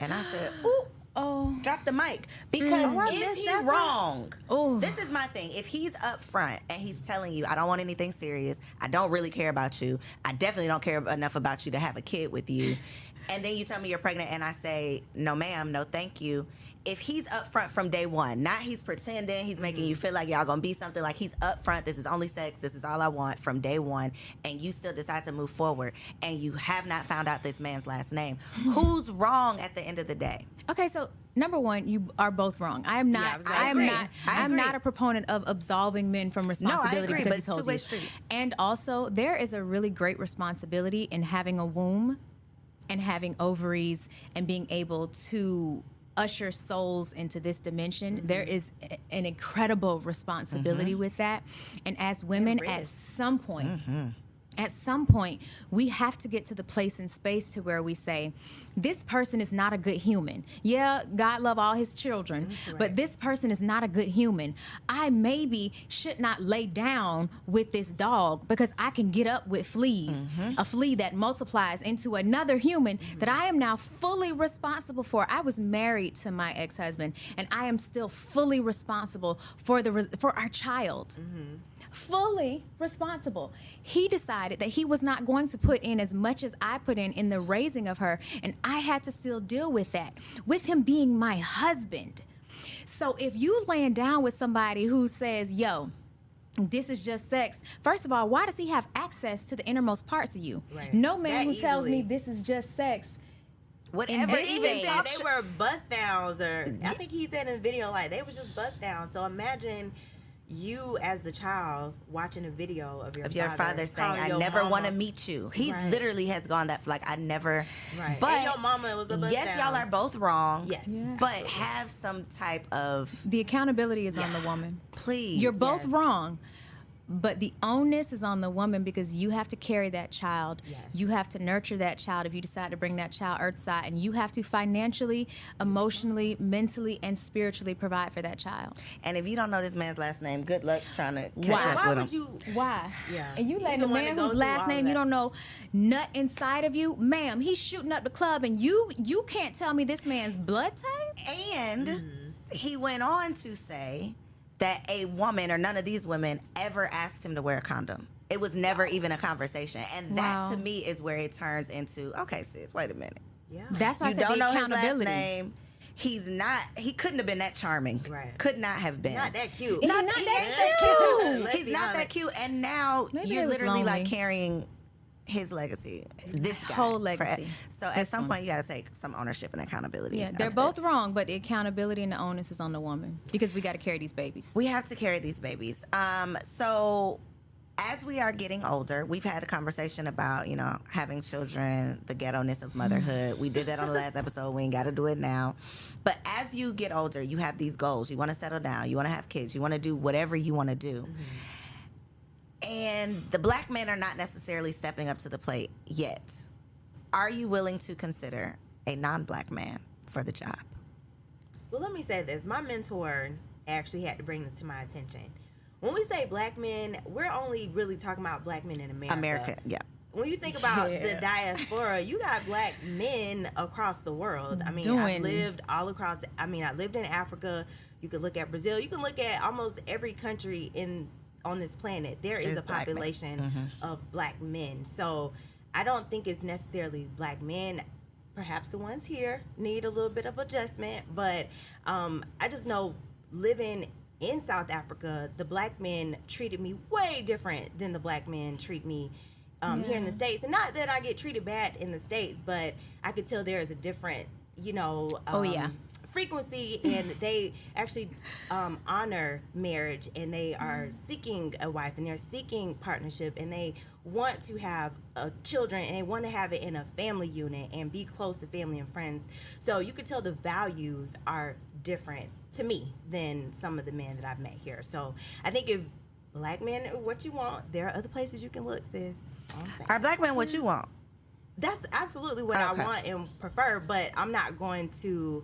And I said, "Ooh." Oh. Drop the mic. Because I is missed he that wrong? Oh. This is my thing. If he's up front and he's telling you, I don't want anything serious, I don't really care about you, I definitely don't care enough about you to have a kid with you, and then you tell me you're pregnant and I say, no ma'am, no thank you. If he's up front from day one, not he's pretending, he's making you feel like y'all gonna be something, like he's up front, this is only sex, this is all I want from day one, and you still decide to move forward and you have not found out this man's last name, who's wrong at the end of the day? Okay, so number one, you are both wrong. I am not. I agree. I I'm agree. not a proponent of absolving men from responsibility agree, because but he it's told two-way you. street. And also, there is a really great responsibility in having a womb and having ovaries and being able to usher souls into this dimension. There is an incredible responsibility with that. And as women, at some point, we have to get to the place and space to where we say, this person is not a good human. Yeah, God love all his children, but this person is not a good human. I maybe should not lay down with this dog because I can get up with fleas, a flea that multiplies into another human that I am now fully responsible for. I was married to my ex-husband, and I am still fully responsible for our child. Fully responsible. He decided decided that he was not going to put in as much as I put in the raising of her, and I had to still deal with that, with him being my husband. So if you laying down with somebody who says, yo, this is just sex, first of all, why does he have access to the innermost parts of you? Right. No man That who tells me easily. this is just sex. Whatever. But even Even said they were bust downs, or I think he said in the video, like, they was just bust downs. So imagine you as the child watching a video of your father saying, calling I your never mama. want to meet you. He Right. literally has gone that, like, I never. Right. But And your mama was a bust yes, down. y'all are both wrong. Yes. Yeah. But have some type of, The accountability is on the woman. please. You're both Yes. wrong, but the onus is on the woman because you have to carry that child. Yes. You have to nurture that child if you decide to bring that child earthside, and you have to financially, emotionally, mentally, and spiritually provide for that child. And if you don't know this man's last name, good luck trying to catch Why? up Why with would him. you? Why? Yeah. And you You letting the a one man to go whose through last all name of you that. don't know nut inside of you, ma'am, he's shooting up the club, and you can't tell me this man's blood type? And he went on to say that a woman or none of these women ever asked him to wear a condom. It was never even a conversation. And that Wow. to me is where it turns into, okay, sis, wait a minute. Yeah. That's why You I said don't the know his last accountability. name. He couldn't have been that charming. Right. Could not have been. Not that cute. He's not he that ain't cute. Let's He's be not honest. that cute. And now Maybe you're they was literally like lonely. carrying his legacy. This guy. Whole legacy. So at This some one. point you gotta take some ownership and accountability. Yeah, of they're both this. wrong, but the accountability and the onus is on the woman because we got to carry these babies. We have to carry these babies. So as we are getting older, we've had a conversation about, having children, the ghetto-ness of motherhood. We did that on the last episode. We ain't got to do it now. But as you get older, you have these goals. You want to settle down. You want to have kids. You want to do whatever you want to do. And the black men are not necessarily stepping up to the plate yet. Are you willing to consider a non-black man for the job? Well, let me say this. My mentor actually had to bring this to my attention. When we say black men, we're only really talking about black men in America. Yeah. When you think about the Yeah. diaspora, you got black men across the world. I mean, Doing. I've lived all across. I lived in Africa. You could look at Brazil. You can look at almost every country on this planet. There is There's a black men. population of black men. So I don't think it's necessarily black men. Perhaps the ones here need a little bit of adjustment, but I just know living in South Africa, the black men treated me way different than the black men treat me here in the States. And not that I get treated bad in the States, but I could tell there is a different, frequency, and they actually honor marriage, and they are seeking a wife, and they're seeking partnership, and they want to have children, and they want to have it in a family unit and be close to family and friends. So you could tell the values are different to me than some of the men that I've met here. So I think if black men are what you want, there are other places you can look, sis. All I'm saying. Are black men what you want? That's absolutely what Okay. I want and prefer, but I'm not going to.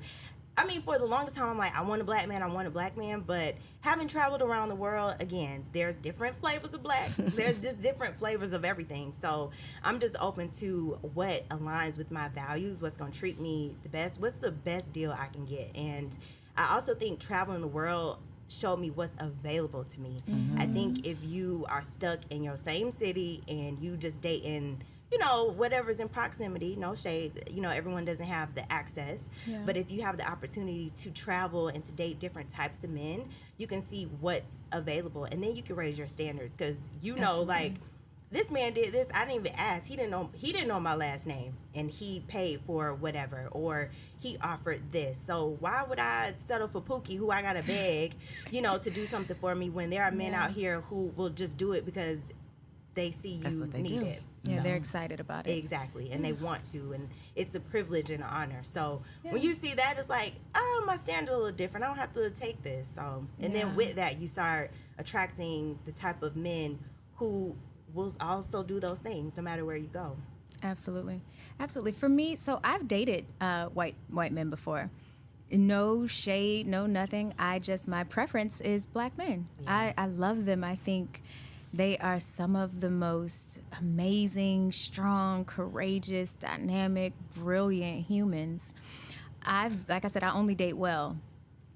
For the longest time, I'm like, I want a black man, but having traveled around the world, again, there's different flavors of black. There's just different flavors of everything. So I'm just open to what aligns with my values, what's going to treat me the best, what's the best deal I can get. And I also think traveling the world showed me what's available to me. I think if you are stuck in your same city and you just dating, whatever's in proximity, no shade, everyone doesn't have the access. Yeah. But if you have the opportunity to travel and to date different types of men, you can see what's available, and then you can raise your standards, because like, this man did this, I didn't even ask. He didn't know my last name, and he paid for whatever, or he offered this. So why would I settle for Pookie, who I gotta beg, to do something for me, when there are men out here who will just do it because they see That's you what they need do. it. Yeah, So- they're excited about it. Exactly, and they want to, and it's a privilege and an honor. So when you see that, it's like, oh, my standard's a little different. I don't have to take this. So, and Yeah. then with that, you start attracting the type of men who will also do those things no matter where you go. Absolutely. For me, so I've dated white men before. No shade, no nothing. My preference is black men. Yeah. I love them. I think they are some of the most amazing, strong, courageous, dynamic, brilliant humans. Like I said, I only date well.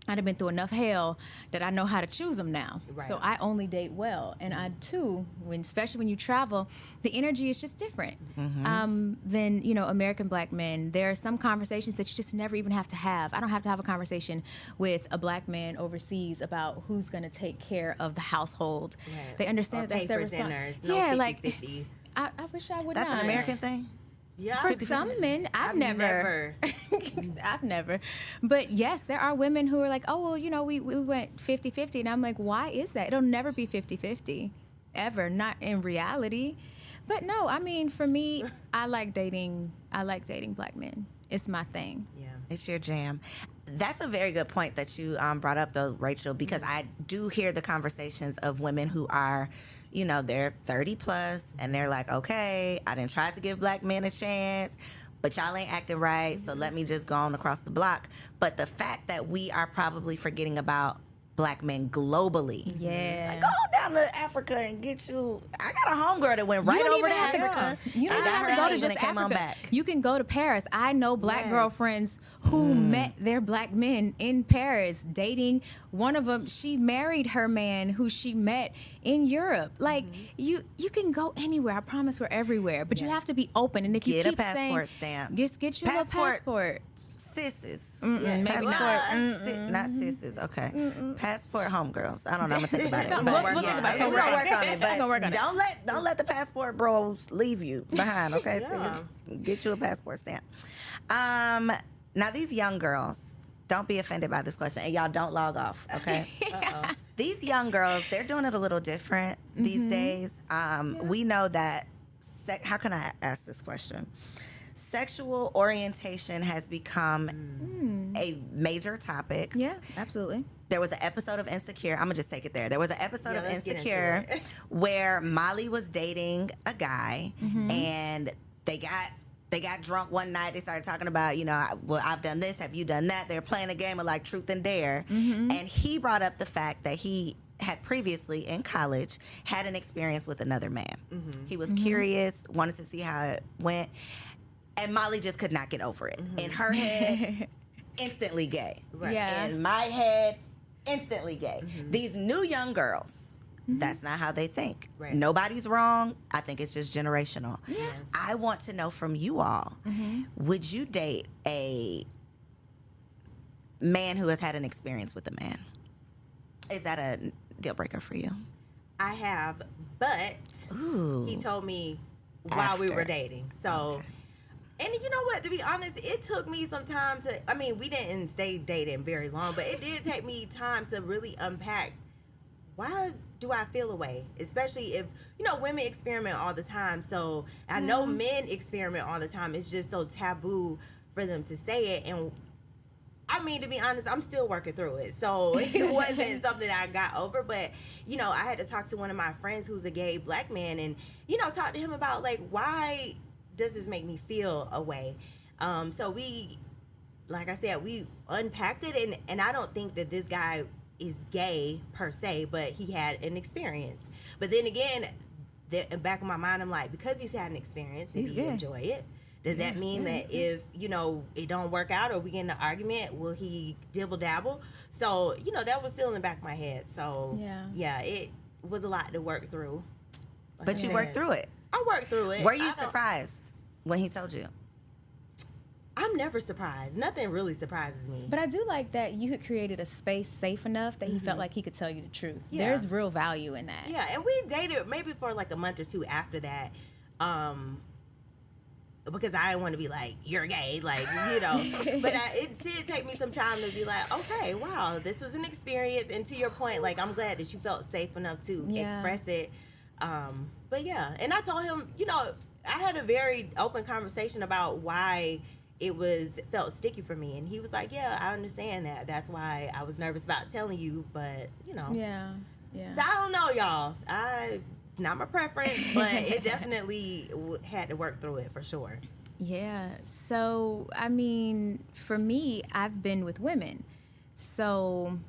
I'd have been through enough hell that I know how to choose them now. Right. So I only date well. And I, too, especially when you travel, the energy is just different than, American black men. There are some conversations that you just never even have to have. I don't have to have a conversation with a black man overseas about who's going to take care of the household. Right. They understand or that that's their dinners, responsibility. no 50-50. I wish I would That's not. an American thing? Yeah. For some men, I've never. I've never. But yes, there are women who are like, oh, well, we went 50-50. And I'm like, why is that? It'll never be 50-50, ever, not in reality. But no, I mean, for me, I like dating black men. It's my thing. Yeah. It's your jam. That's a very good point that you brought up, though, Rachel, because I do hear the conversations of women who are, they're 30 plus and they're like, okay, I done tried to give black men a chance, but y'all ain't acting right, so let me just go on across the block. But the fact that we are probably forgetting about black men globally. Yeah. Like, go down to Africa and get you. I got a homegirl that went right over to Africa. You don't even have to go to just Africa. You can go to Paris. I know black girlfriends who met their black men in Paris, dating. One of them, she married her man who she met in Europe. Like, you can go anywhere. I promise we're everywhere. But you have to be open. And if you keep saying, passport stamp. Just get you a passport. Sisses. Maybe Passport, not sisses. Okay. Passport homegirls. I don't know. I'm gonna think about it. We'll think about it. We're gonna work on it. But work on it. don't let the passport bros leave you behind. Okay, sis. Get you a passport stamp. Now these young girls, don't be offended by this question, and y'all don't log off. Okay. These young girls, they're doing it a little different these days. We know that. How can I ask this question? Sexual orientation has become a major topic. Yeah, absolutely. There was an episode of Insecure. I'm going to just take it there. There was an episode of Insecure where Molly was dating a guy and they got drunk one night. They started talking about, well, I've done this. Have you done that? They're playing a game of like truth and dare. And he brought up the fact that he had previously in college had an experience with another man. He was curious, wanted to see how it went. And Molly just could not get over it. In her head, instantly gay. Right. Yeah. In my head, instantly gay. These new young girls, that's not how they think. Right. Nobody's wrong. I think it's just generational. Yes. I want to know from you all, would you date a man who has had an experience with a man? Is that a deal breaker for you? I have, but he told me while we were dating. So... Okay. And you know what? To be honest, it took me some time to. I mean, we didn't stay dating very long, but it did take me time to really unpack. Why do I feel away? Especially if women experiment all the time. So I know men experiment all the time. It's just so taboo for them to say it. And I mean, to be honest, I'm still working through it. So it wasn't something I got over. But I had to talk to one of my friends who's a gay black man, and talk to him about like why does this make me feel away? So we, like I said, we unpacked it, and I don't think that this guy is gay per se, but he had an experience. But then again, in the back of my mind, I'm like, because he's had an experience, did he enjoy it? Does that mean that if, it don't work out or we get in an argument, will he dibble dabble? So, that was still in the back of my head. So, yeah, it was a lot to work through. But you worked through it. I worked through it. Were you surprised when he told you? I'm never surprised. Nothing really surprises me. But I do like that you had created a space safe enough that he felt like he could tell you the truth. Yeah. There's real value in that. Yeah, and we dated maybe for like a month or two after that. Because I didn't want to be like, you're gay, like, But it did take me some time to be like, okay, wow, this was an experience. And to your point, like, I'm glad that you felt safe enough to express it. But yeah, and I told him, I had a very open conversation about why it felt sticky for me, and he was like, yeah, I understand that. That's why I was nervous about telling you, but Yeah. So I don't know, y'all. Not my preference, but it definitely had to work through it for sure. Yeah. So I mean, for me, I've been with women, so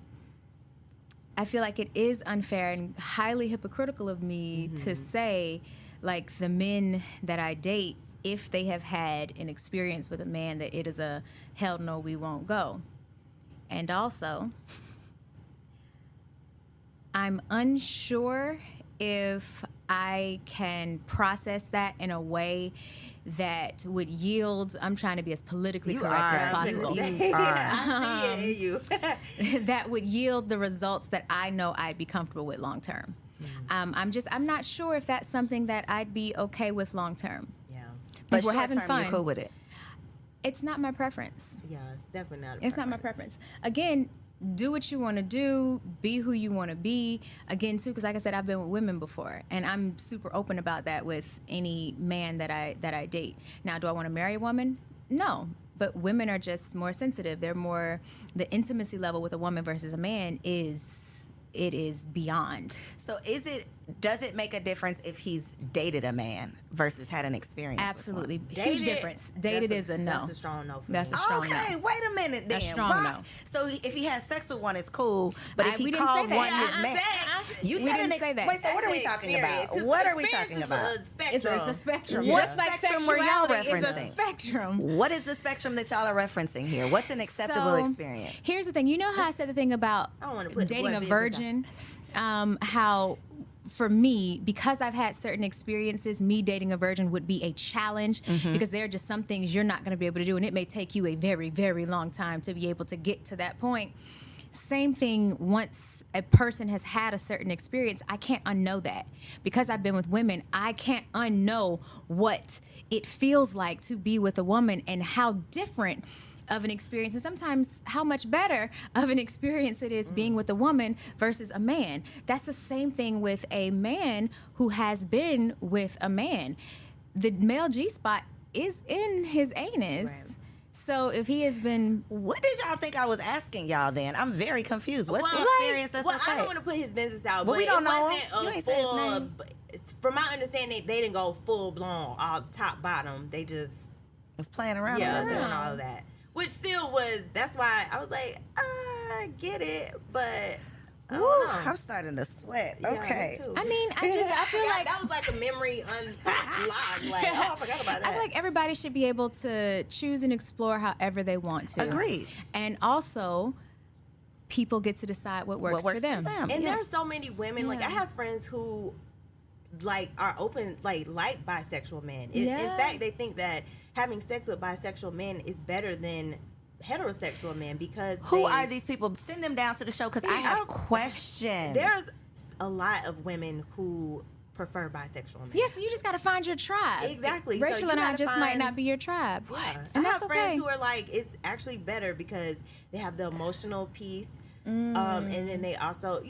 I feel like it is unfair and highly hypocritical of me to say, like, the men that I date, if they have had an experience with a man, that it is a hell no, we won't go. And also, I'm unsure if I can process that in a way that would yield, I'm trying to be as politically correct as possible. I see it in you. That would yield the results that I know I'd be comfortable with long term. I'm not sure if that's something that I'd be okay with long term. Yeah. But If we're short having term, fun. you're cool with it. It's not my preference. Yeah, it's definitely not. It's not my preference. Again, do what you want to do, be who you want to be. Again, too, because like I said, I've been with women before, and I'm super open about that with any man that I date. Now, do I want to marry a woman? No, but women are just more sensitive. They're more, the intimacy level with a woman versus a man is beyond. So does it make a difference if he's dated a man versus had an experience? Absolutely. With Huge difference. Dated is a no. That's a strong no for That's me. a strong okay, no. wait a minute then. A strong Why? no. So if he has sex with one, it's cool. But if we he didn't called say one that. his man, you We said didn't say that. Wait, so what are we That's talking experience. about? It's What are we experience talking is about? a spectrum. It's a spectrum. What Just like spectrum were y'all sexuality is a referencing? spectrum. What is the spectrum that y'all are referencing here? What's an acceptable So, experience? Here's the thing. You know how I said the thing about I don't wanna put the dating boy a business virgin? How for me, because I've had certain experiences, me dating a virgin would be a challenge because there are just some things you're not going to be able to do, and it may take you a very, very long time to be able to get to that point. Same thing once a person has had a certain experience, I can't unknow that. Because I've been with women, I can't unknow what it feels like to be with a woman and how different of an experience, and sometimes how much better of an experience it is being with a woman versus a man. That's the same thing with a man who has been with a man. The male G-spot is in his anus. Right. So if he has been... What did y'all think I was asking y'all then? I'm very confused. What's the Well, experience that's well, okay? I don't want to put his business out, Well, but we don't it know wasn't him. You a ain't say his full. name. From my understanding, they didn't go full blown, all top bottom. They just was playing around a doing little bit. all of that, which still was. That's why I was like, I get it, but I Woo, don't know. I'm starting to sweat. Yeah, me Okay. too. I mean, I feel like... that was like a memory unlocked. Like, oh, I forgot about that. I feel like everybody should be able to choose and explore however they want to. Agreed. And also, people get to decide what works for them. And yes. there's so many women. Like I have friends who like are open, like bisexual men. In fact, they think that having sex with bisexual men is better than heterosexual men because Who are these people? Send them down to the show because I have questions. There's a lot of women who prefer bisexual men. Yes, you just got to find your tribe. Exactly. So Rachel you and I gotta just might find- not be your tribe. Yeah. And I that's have friends okay. who are like, it's actually better because they have the emotional piece. And then they also,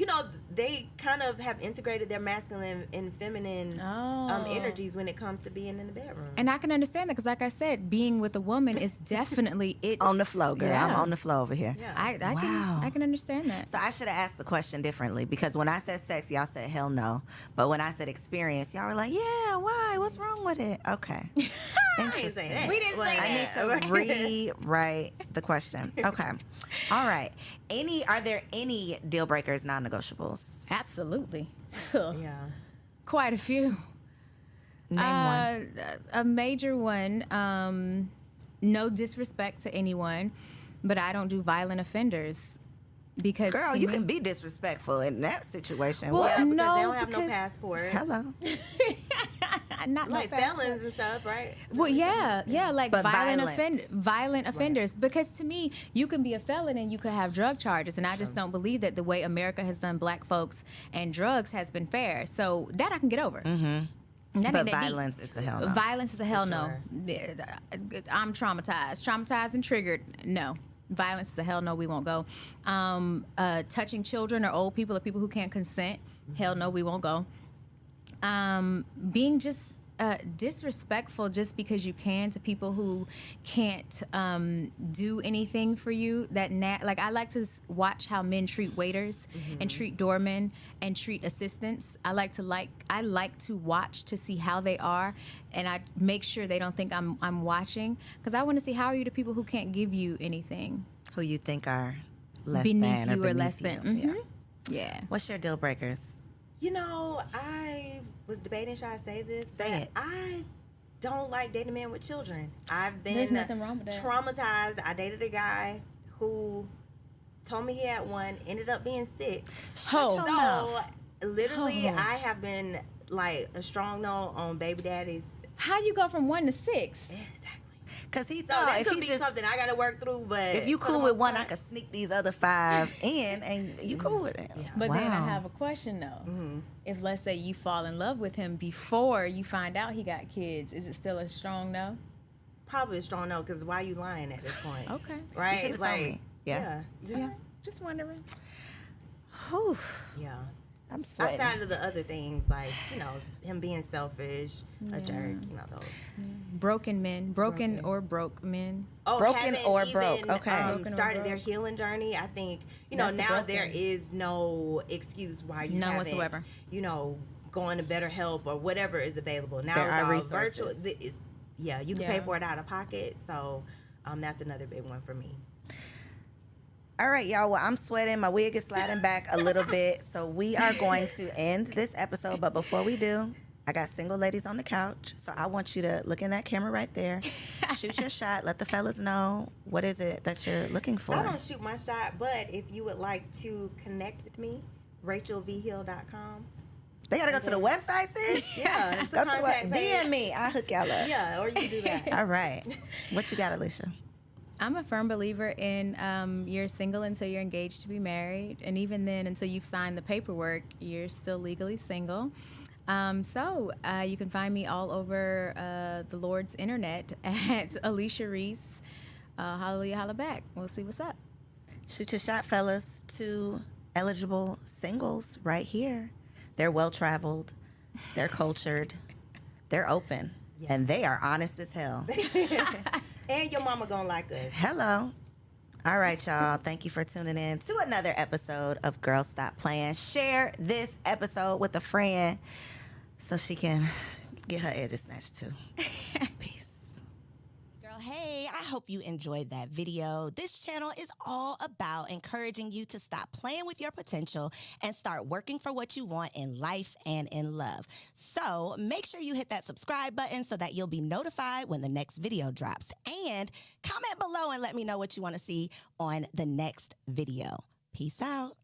they kind of have integrated their masculine and feminine energies when it comes to being in the bedroom. And I can understand that because, like I said, being with a woman is definitely on the flow, girl. Yeah. I'm on the flow over here. Yeah. I can understand that. So I should have asked the question differently because when I said sex, y'all said hell no. But when I said experience, y'all were like, yeah, why? What's wrong with it? Okay. Interesting. that. We didn't say I need to rewrite the question. Okay. All right. Are there any deal breakers, non-negotiables? Absolutely. Yeah. Quite a few. Name one. A major one, no disrespect to anyone, but I don't do violent offenders. Because Girl, you can be disrespectful in that situation. Well, What? Because no, they don't have no because- passports. Hello. not Like no passport. felons and stuff, right? Well, yeah, like But violent violence. offenders. Because to me, you can be a felon and you could have drug charges, and I just don't believe that the way America has done black folks and drugs has been fair. So that I can get over. Mm-hmm. But violence, it's a hell no. Violence is a hell no. sure. I'm traumatized and triggered. No. Violence is a hell no, we won't go. Touching children or old people or people who can't consent, hell no, we won't go. Being just disrespectful just because you can to people who can't do anything for you. Like I like to watch how men treat waiters and treat doormen and treat assistants. I like to watch to see how they are, and I make sure they don't think I'm watching, because I want to see how are you to people who can't give you anything. Who you think are less Beneath than you or or less beneath than. you. Mhm. Yeah. What's your deal breakers? I was debating, should I say this? Say it. I don't like dating men with children. I've been There's nothing wrong with that. traumatized. I dated a guy who told me he had one, ended up being 6. Shut your mouth. Literally, I have been like a strong no on baby daddies. How you go from 1 to 6? Exactly. Because he So thought that if could he be just something I got to work through. But if you for the cool with most one, I part- could sneak these other 5 in, and you cool with it. Yeah. But then I Wow. have a question though. Mm-hmm. If let's say you fall in love with him before you find out he got kids, is it still a strong no? Probably a strong no, because why are you lying at this point? Okay. Right? should've told me. Yeah. Yeah. Just wondering. Whew, Yeah. I'm sweating. Outside of the other things, like, him being selfish, a jerk, those. Broken men, broken or broke men. Oh, Broken haven't or even, broke, okay. Broken or started their broke. healing journey. I think, That's the now broken. there is no excuse why you None haven't, whatsoever. going to better help or whatever is available. Now There it's are all resources. virtual. You can pay for it out of pocket. So that's another big one for me. All right, y'all. Well, I'm sweating. My wig is sliding back a little bit. So we are going to end this episode. But before we do, I got single ladies on the couch. So I want you to look in that camera right there. Shoot your shot. Let the fellas know what is it that you're looking for. I don't shoot my shot, but if you would like to connect with me, RachelVHill.com. They got to go to the website, sis? Yeah, it's a Go to the contact page. DM me. I'll hook y'all up. Yeah, or you can do that. All right. What you got, Alicia? I'm a firm believer in you're single until you're engaged to be married. And even then, until you've signed the paperwork, you're still legally single. So you can find me all over the Lord's internet at Alicia Reese. Hallelujah, holla back. We'll see what's up. Shoot your shot, fellas. 2 eligible singles right here. They're well-traveled. They're cultured. They're open. Yes. And they are honest as hell. And your mama gonna like us. Hello. All right, y'all. Thank you for tuning in to another episode of Girls Stop Playing. Share this episode with a friend so she can get her edges snatched too. Peace. Girl, hey, I hope you enjoyed that video. This channel is all about encouraging you to stop playing with your potential and start working for what you want in life and in love. So make sure you hit that subscribe button so that you'll be notified when the next video drops. And comment below and let me know what you want to see on the next video. Peace out.